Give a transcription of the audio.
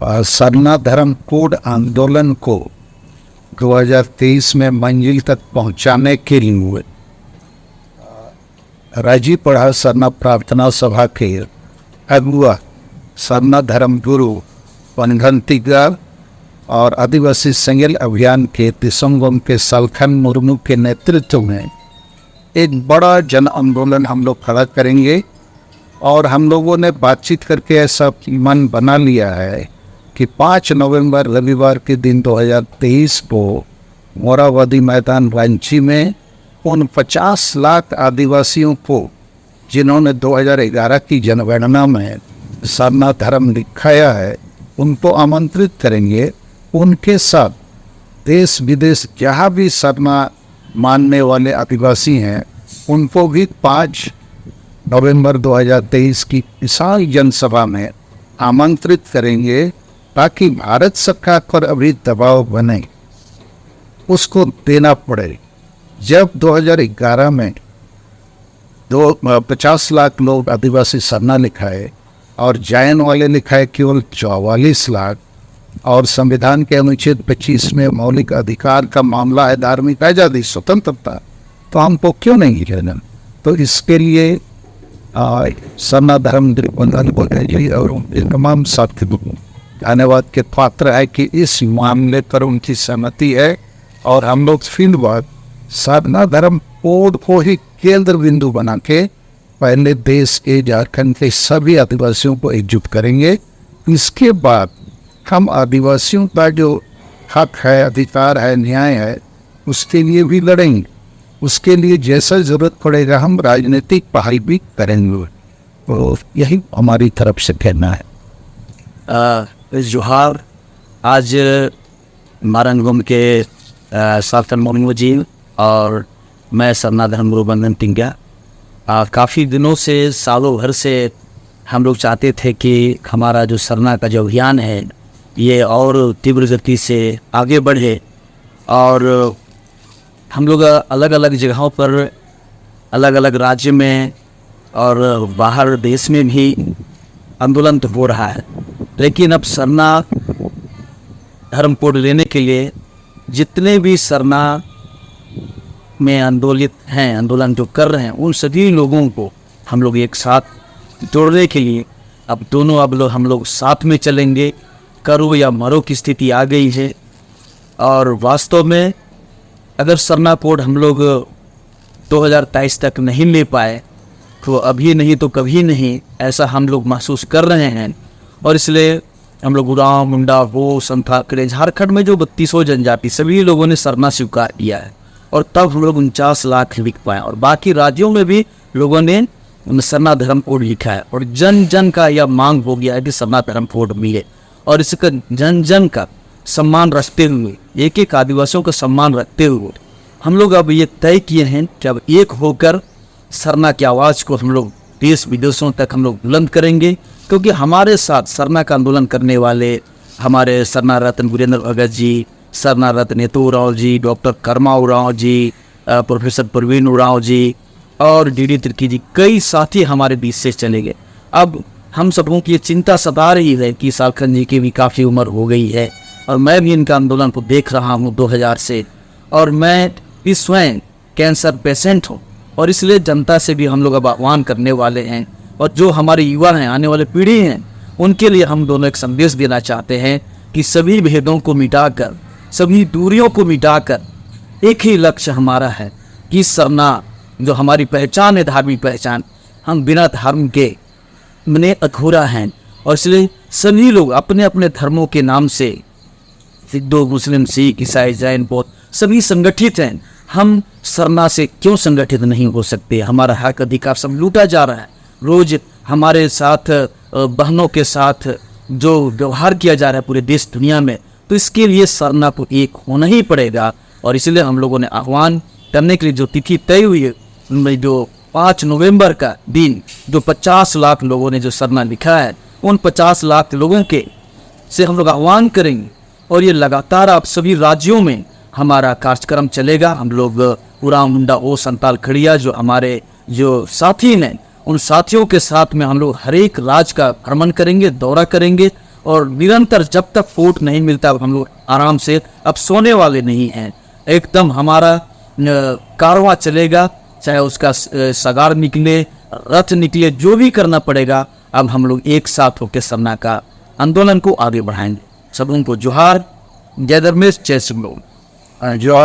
सरना धर्म कोड आंदोलन को 2023 में मंजिल तक पहुंचाने के लिए राजीपड़ा सरना प्रार्थना सभा के अगुआ सरना धर्म गुरु पनघंटीगर और आदिवासी संगल अभियान के दिसंगम के सलखन मुर्मू के नेतृत्व में एक बड़ा जन आंदोलन हम लोग खड़ा करेंगे। और हम लोगों ने बातचीत करके ऐसा मन बना लिया है कि 5 नवंबर रविवार के दिन 2023 को मोराबादी मैदान रांची में उन 50 लाख आदिवासियों को जिन्होंने 2011 की जनगणना में सरना धर्म लिखाया है, उनको आमंत्रित करेंगे। उनके साथ देश विदेश जहाँ भी सरना मानने वाले आदिवासी हैं उनको भी 5 नवंबर 2023 की विशाल जनसभा में आमंत्रित करेंगे, ताकि भारत सरकार पर अभी दबाव बने, उसको देना पड़े। जब 2011 में 50 लाख लोग आदिवासी सरना लिखाए और जायन वाले लिखाए केवल 44 लाख, और संविधान के अनुच्छेद 25 में मौलिक अधिकार का मामला है धार्मिक आज़ादी स्वतंत्रता, तो हमको क्यों नहीं लेना। तो इसके लिए सरना धर्म और उनके तमाम साथी धन्यवाद के पात्र है कि इस मामले पर उनकी सहमति है। और हम लोग फिलहाल सरना धर्म कोड को ही केंद्र बिंदु बना के पहले देश के झारखंड के सभी आदिवासियों को एकजुट करेंगे। इसके बाद हम आदिवासियों का जो हक है, अधिकार है, न्याय है, उसके लिए भी लड़ेंगे। उसके लिए जैसा ज़रूरत पड़ेगा हम राजनीतिक पढ़ाई भी करेंगे। तो यही हमारी तरफ से कहना है। जोहार। आज मारंगम के सार्थन मोर्मू जी और मैं सरना धर्म गुरु पनघंटीगर काफ़ी दिनों से, सालों भर से हम लोग चाहते थे कि हमारा जो सरना का जो अभियान है ये और तीव्र गति से आगे बढ़े। और हम लोग अलग अलग जगहों पर, अलग अलग राज्य में और बाहर देश में भी आंदोलन तो हो रहा है, लेकिन अब सरना धर्म कोड लेने के लिए जितने भी सरना में आंदोलन जो कर रहे हैं, उन सभी लोगों को हम लोग एक साथ जोड़ने के लिए अब हम लोग साथ में चलेंगे। करो या मरो की स्थिति आ गई है। और वास्तव में अगर सरना कोड हम लोग 2023 तक नहीं ले पाए तो अभी नहीं तो कभी नहीं, ऐसा हम लोग महसूस कर रहे हैं। और इसलिए हम लोग उरांव, मुंडा, वो, संथाल, झारखंड में जो 3200 जनजाति सभी लोगों ने सरना स्वीकार किया है। और तब हम लोग 49 लाख लिख पाए। और बाकी राज्यों में भी लोगों ने सरना धर्म कोड लिखा है। और जन जन का यह मांग हो गया है कि सरना धर्म कोड मिले। और इसका जन जन का सम्मान रखते हुए, एक एक आदिवासियों का सम्मान रखते हुए हम लोग अब ये तय किए हैं कि अब एक होकर सरना की आवाज़ को हम लोग देश विदेशों तक हम लोग बुलंद करेंगे। क्योंकि हमारे साथ सरना का आंदोलन करने वाले हमारे सरना रत्न वीरेंद्र भगत जी, सरना रत्न नेतू उरांव जी, डॉक्टर कर्मा उरांव जी, प्रोफेसर प्रवीण उरांव जी और डी तिर्की जी, कई साथी हमारे बीच से चले गए। अब हम सबों की ये चिंता सता रही है कि सालखन जी की भी काफ़ी उम्र हो गई है और मैं भी इनका आंदोलन को देख रहा हूँ 2000 से, और मैं भी स्वयं कैंसर पेशेंट हूँ। और इसलिए जनता से भी हम लोग अब आह्वान करने वाले हैं, और जो हमारे युवा हैं, आने वाले पीढ़ी हैं, उनके लिए हम दोनों एक संदेश देना चाहते हैं कि सभी भेदों को मिटाकर, सभी दूरियों को मिटाकर एक ही लक्ष्य हमारा है कि सरना जो हमारी पहचान है, धार्मिक पहचान, हम बिना धर्म के मने अधूरा हैं। और इसलिए सभी लोग अपने अपने धर्मों के नाम से, हिंदू, मुस्लिम, सिख, ईसाई, जैन, बौद्ध, सभी संगठित हैं। हम सरना से क्यों संगठित नहीं हो सकते? हमारा हक अधिकार सब लूटा जा रहा है। रोज हमारे साथ, बहनों के साथ जो व्यवहार किया जा रहा है पूरे देश दुनिया में, तो इसके लिए सरना को एक होना ही पड़ेगा। और इसलिए हम लोगों ने आह्वान करने के लिए जो तिथि तय हुई है, उनमें जो 5 नवंबर का दिन, जो 50 लाख लोगों ने जो सरना लिखा है, उन 50 लाख लोगों के से हम लोग आह्वान करेंगे। और ये लगातार आप सभी राज्यों में हमारा कार्यक्रम चलेगा। हम लोग उरांव, मुंडा, ओ, संथाल, खड़िया जो हमारे जो साथी हैं, उन साथियों के साथ में हम लोग हर एक राज्य का भ्रमण करेंगे, दौरा करेंगे और निरंतर जब तक फूट नहीं मिलता अब हम लोग आराम से अब सोने वाले नहीं हैं। एकदम हमारा कारवां चलेगा, चाहे उसका सगार निकले, रथ निकले, जो भी करना पड़ेगा। अब हम लोग एक साथ होकर सरना का आंदोलन को आगे बढ़ाएंगे। सब उनको जोहार, जय धर्मेश, जय सिंह। जो